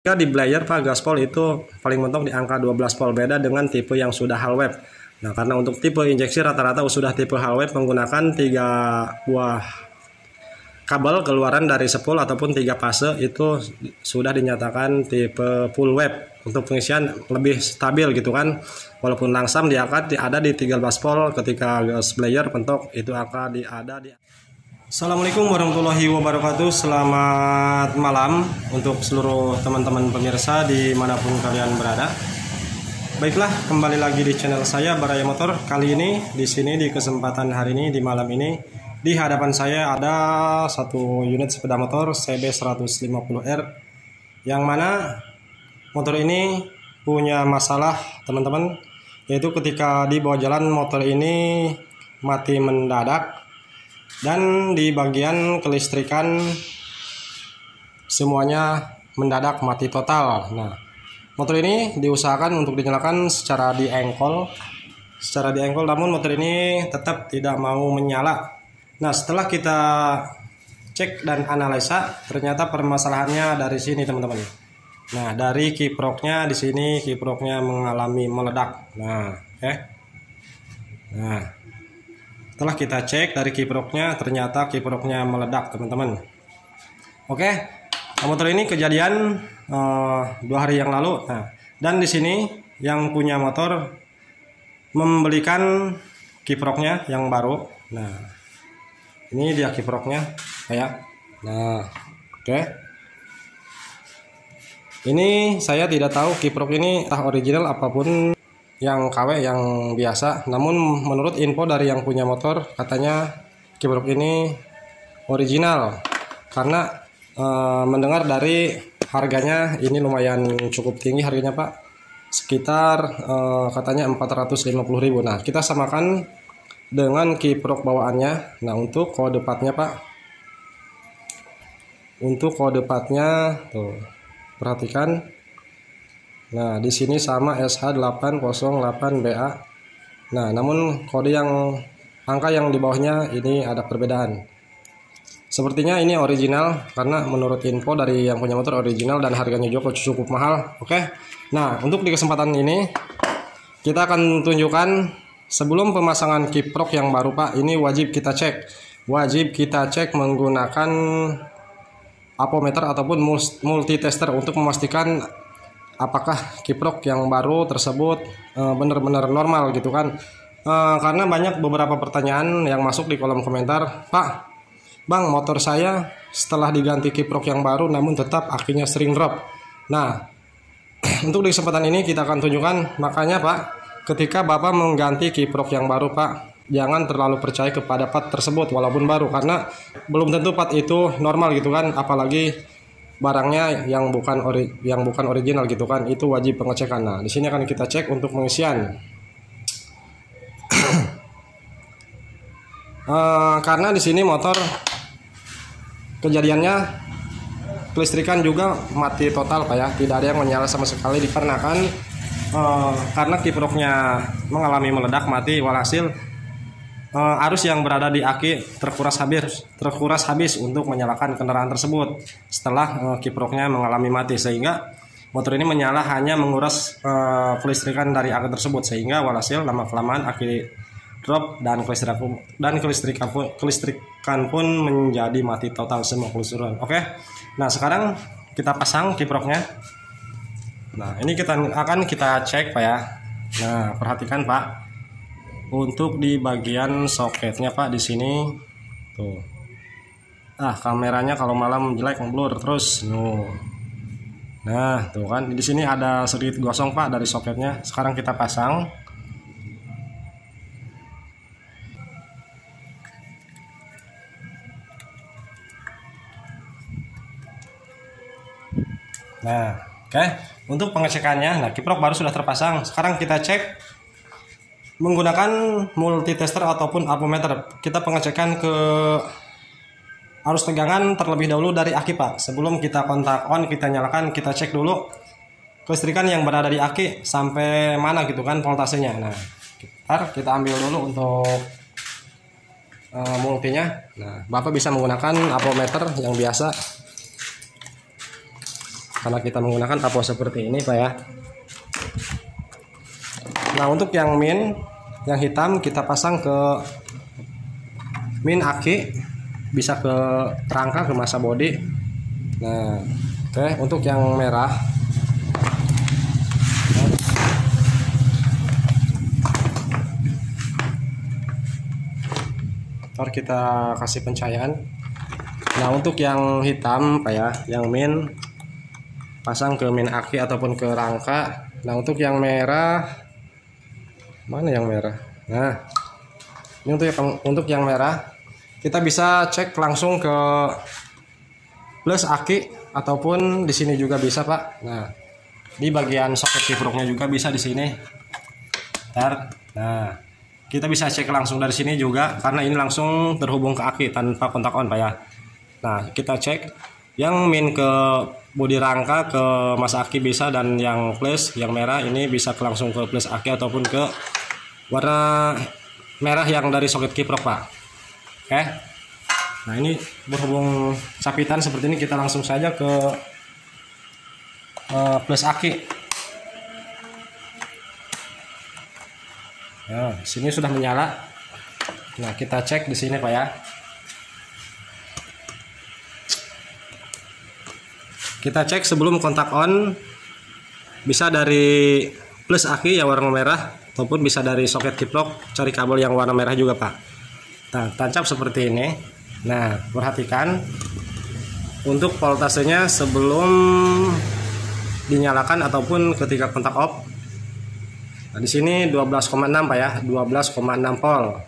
Jika di Blayer Pak gaspol itu paling mentok di angka 12 volt, beda dengan tipe yang sudah hal web. Nah, karena untuk tipe injeksi rata-rata sudah tipe hal web menggunakan 3 buah kabel keluaran dari spool ataupun 3 fase, itu sudah dinyatakan tipe full web. Untuk pengisian lebih stabil gitu kan. Walaupun langsam dia akan ada di 13 volt, ketika gas Blayer mentok itu akan ada di. Assalamualaikum warahmatullahi wabarakatuh. Selamat malam untuk seluruh teman-teman pemirsa dimanapun kalian berada. Baiklah, kembali lagi di channel saya Baraya Motor. Kali ini di sini di kesempatan hari ini di malam ini di hadapan saya ada satu unit sepeda motor CB150R, yang mana motor ini punya masalah teman-teman, yaitu ketika di bawah jalan motor ini mati mendadak. Dan di bagian kelistrikan semuanya mendadak mati total. Nah, motor ini diusahakan untuk dinyalakan secara diengkol, namun motor ini tetap tidak mau menyala. Nah, setelah kita cek dan analisa, ternyata permasalahannya dari sini teman-teman. Nah, dari kiproknya di sini, kiproknya mengalami meledak. Nah, Nah, setelah kita cek dari kiproknya, ternyata kiproknya meledak teman-teman. Oke, motor ini kejadian 2 hari yang lalu. Nah, dan di sini yang punya motor membelikan kiproknya yang baru. Nah, ini dia kiproknya kayak. Nah, oke. Ini saya tidak tahu kiprok ini entah original apapun, yang KW yang biasa, namun menurut info dari yang punya motor katanya kiprok ini original, karena mendengar dari harganya ini lumayan cukup tinggi harganya Pak, sekitar katanya 450.000. Nah, kita samakan dengan kiprok bawaannya. Nah, untuk kode partnya Pak, untuk kode partnya tuh perhatikan. Nah, di sini sama SH808BA. Nah, namun kode yang angka yang di bawahnya ini ada perbedaan. Sepertinya ini original, karena menurut info dari yang punya motor original dan harganya juga cukup mahal. Oke. Nah, untuk di kesempatan ini kita akan tunjukkan sebelum pemasangan kiprok yang baru Pak, ini wajib kita cek. Wajib kita cek menggunakan apometer ataupun multitester untuk memastikan apakah kiprok yang baru tersebut benar-benar normal gitu kan. Karena banyak beberapa pertanyaan yang masuk di kolom komentar, Pak, Bang, motor saya setelah diganti kiprok yang baru namun tetap akinya sering drop. Nah, untuk di kesempatan ini kita akan tunjukkan. Makanya Pak, ketika Bapak mengganti kiprok yang baru Pak, jangan terlalu percaya kepada part tersebut walaupun baru, karena belum tentu part itu normal gitu kan, apalagi barangnya yang bukan original gitu kan, itu wajib pengecekan. Nah, di sini akan kita cek untuk pengisian. Karena di sini motor kejadiannya kelistrikan juga mati total Pak ya, tidak ada yang menyala sama sekali, dikarenakan karena kiproknya mengalami meledak mati, walhasil arus yang berada di aki terkuras habis untuk menyalakan kendaraan tersebut setelah kiproknya mengalami mati, sehingga motor ini menyala hanya menguras kelistrikan dari aki tersebut, sehingga walhasil lama-kelamaan aki drop dan kelistrikan pun menjadi mati total semua keseluruhan. Oke. Nah, sekarang kita pasang kiproknya. Nah, ini akan kita cek Pak ya. Nah, perhatikan Pak. Untuk di bagian soketnya Pak, di sini tuh. Kameranya kalau malam jelek blur terus. Nah, tuh kan di sini ada sedikit gosong Pak dari soketnya. Sekarang kita pasang. Nah, oke. Untuk pengecekannya, nah kiprok baru sudah terpasang. Sekarang kita cek menggunakan multitester ataupun apometer. Kita pengecekan ke arus tegangan terlebih dahulu dari aki Pak. Sebelum kita kontak on, kita nyalakan, kita cek dulu kelistrikan yang berada di aki sampai mana gitu kan voltasenya. Nah, kita ambil dulu untuk multinya. Nah, Bapak bisa menggunakan apometer yang biasa. karena kita menggunakan tapo seperti ini Pak ya. Nah untuk yang min yang hitam kita pasang ke min aki, bisa ke rangka, ke masa bodi. Nah oke, untuk yang merah ntar kita kasih pencahayaan. Nah untuk yang hitam Pak ya, yang min pasang ke min aki ataupun ke rangka. Nah untuk yang merah, mana yang merah? Nah ini untuk yang merah kita bisa cek langsung ke plus aki ataupun di sini juga bisa Pak. Nah di bagian soket kiproknya juga bisa di sini. Nah kita bisa cek langsung dari sini juga karena ini langsung terhubung ke aki tanpa kontak on Pak ya. Nah kita cek yang min ke bodi rangka, ke mas aki bisa, dan yang plus yang merah ini bisa langsung ke plus aki ataupun ke warna merah yang dari soket kiprok Pak. Oke. Nah ini berhubung sapitan seperti ini, kita langsung saja ke plus aki. Nah, sini sudah menyala. Nah, kita cek di sini Pak ya. Kita cek sebelum kontak on, bisa dari plus aki yang warna merah ataupun bisa dari soket kiprok, cari kabel yang warna merah juga Pak. Nah, tancap seperti ini. Nah, perhatikan untuk voltasenya sebelum dinyalakan ataupun ketika kontak off. Nah, di sini 12,6 Pak ya, 12,6 volt.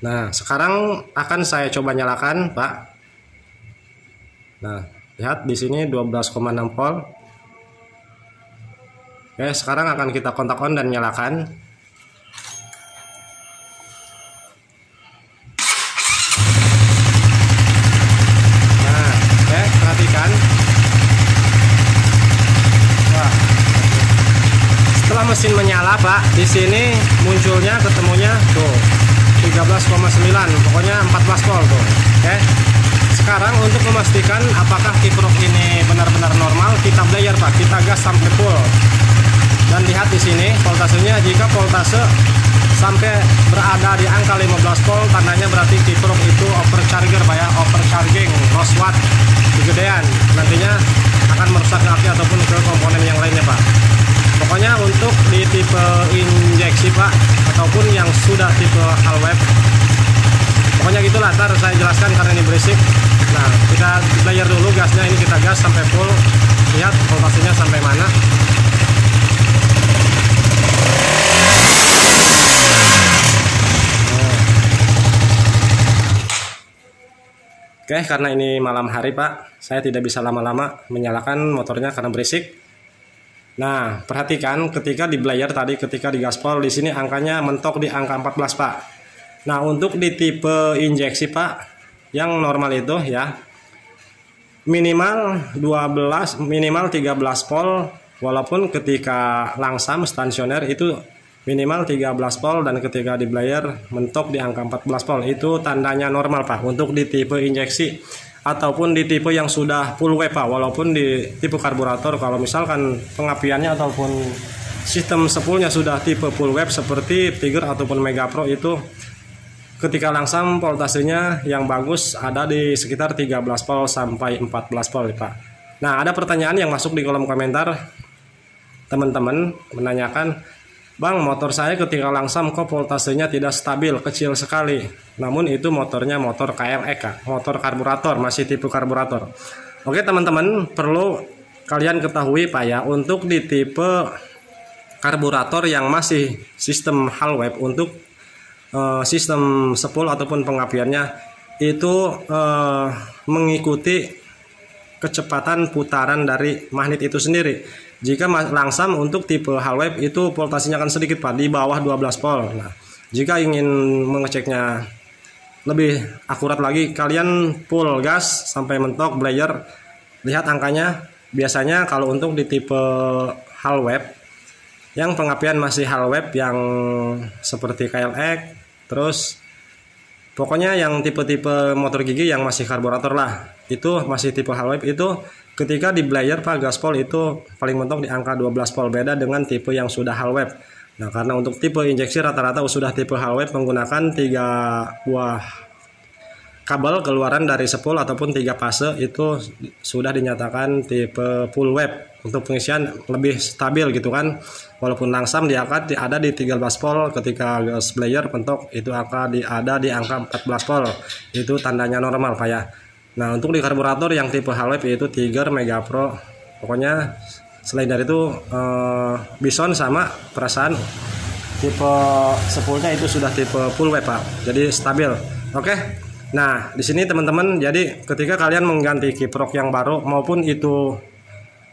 Nah, sekarang akan saya coba nyalakan, Pak. Nah, lihat di sini 12,6 volt. Oke, sekarang akan kita kontak on dan nyalakan. Setelah mesin menyala Pak, di sini munculnya ketemunya tuh 13,9, pokoknya 14 volt tuh. Oke. Sekarang untuk memastikan apakah kiprok ini benar-benar normal, kita blayer Pak, kita gas sampai full. Dan lihat di sini voltasenya, jika voltase sampai berada di angka 15 volt, tandanya berarti kiprok itu overcharger Pak ya, overcharging, lost watt kegedean. Nantinya akan merusak ke aki ataupun ke komponen yang lainnya Pak. Pokoknya untuk di tipe injeksi Pak, ataupun yang sudah tipe hal web, pokoknya gitulah, ntar saya jelaskan karena ini berisik. Nah kita player dulu gasnya, ini kita gas sampai full, lihat voltasenya sampai mana. Oke, karena ini malam hari Pak, saya tidak bisa lama-lama menyalakan motornya karena berisik. Nah, perhatikan ketika di blayer tadi, ketika di gaspol di sini angkanya mentok di angka 14 Pak. Nah, untuk di tipe injeksi Pak, yang normal itu ya minimal 13 volt, walaupun ketika langsam stasioner itu minimal 13 volt, dan ketika di blayer mentok di angka 14 volt, itu tandanya normal Pak untuk di tipe injeksi ataupun di tipe yang sudah full wave Pak. Walaupun di tipe karburator, kalau misalkan pengapiannya ataupun sistem sepulnya sudah tipe full wave seperti Tiger ataupun Mega Pro, itu ketika langsam voltasenya yang bagus ada di sekitar 13 volt sampai 14 volt Pak. Nah ada pertanyaan yang masuk di kolom komentar, teman-teman menanyakan, Bang, motor saya ketika langsam kok voltasenya tidak stabil, kecil sekali. Namun itu motornya motor KLX, motor karburator, masih tipe karburator. Oke teman-teman, perlu kalian ketahui Pak ya, untuk di tipe karburator yang masih sistem hal web, untuk sistem sepul ataupun pengapiannya itu mengikuti kecepatan putaran dari magnet itu sendiri. Jika langsam untuk tipe hal wave itu voltasenya akan sedikit Pak, di bawah 12 volt. Nah, jika ingin mengeceknya lebih akurat lagi, kalian full gas sampai mentok blayer, lihat angkanya. Biasanya kalau untuk di tipe hal wave yang pengapian masih hal wave yang seperti KLX, terus Pokoknya yang tipe-tipe motor gigi yang masih karburator lah, itu masih tipe hal wave itu ketika di Blayer Pak gaspol itu paling mentok di angka 12 volt, beda dengan tipe yang sudah hal wave. Nah, karena untuk tipe injeksi rata-rata sudah tipe hal wave menggunakan 3 buah kabel keluaran dari spool ataupun 3 fase, itu sudah dinyatakan tipe full wave. Untuk pengisian lebih stabil gitu kan, walaupun langsam dia akan ada di 13 volt, ketika gas Blayer mentok itu akan ada di angka 14 volt, itu tandanya normal Pak ya. Nah, untuk di karburator yang tipe hal wave yaitu Tiger, Mega Pro, pokoknya selain dari itu Bison sama perasaan tipe spoolnya itu sudah tipe full wave Pak, jadi stabil. Oke. Nah, di sini teman-teman, jadi ketika kalian mengganti kiprok yang baru maupun itu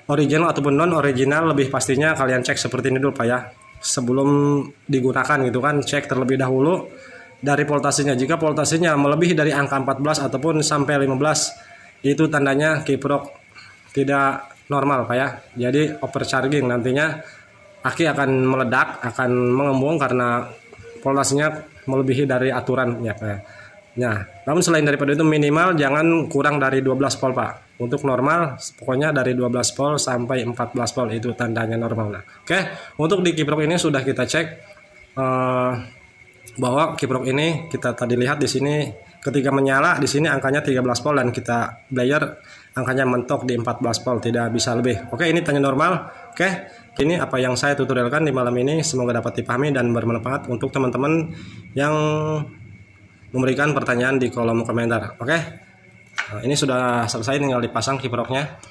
original ataupun non original, lebih pastinya kalian cek seperti ini dulu Pak ya. Sebelum digunakan gitu kan, cek terlebih dahulu dari voltasenya. Jika voltasenya melebihi dari angka 14 ataupun sampai 15, itu tandanya kiprok tidak normal Pak ya. Jadi overcharging, nantinya aki akan meledak, akan mengembung karena voltasenya melebihi dari aturannya Pak ya. Nah, namun selain daripada itu minimal jangan kurang dari 12 volt Pak. Untuk normal pokoknya dari 12 volt sampai 14 volt itu tandanya normal. Nah, oke, untuk di kiprok ini sudah kita cek bahwa kiprok ini kita tadi lihat di sini ketika menyala di sini angkanya 13 volt dan kita Blayer angkanya mentok di 14 volt, tidak bisa lebih. Oke, ini tanda normal. Oke, ini apa yang saya tutorialkan di malam ini, semoga dapat dipahami dan bermanfaat untuk teman-teman yang memberikan pertanyaan di kolom komentar. Oke, nah, ini sudah selesai, tinggal dipasang kiproknya.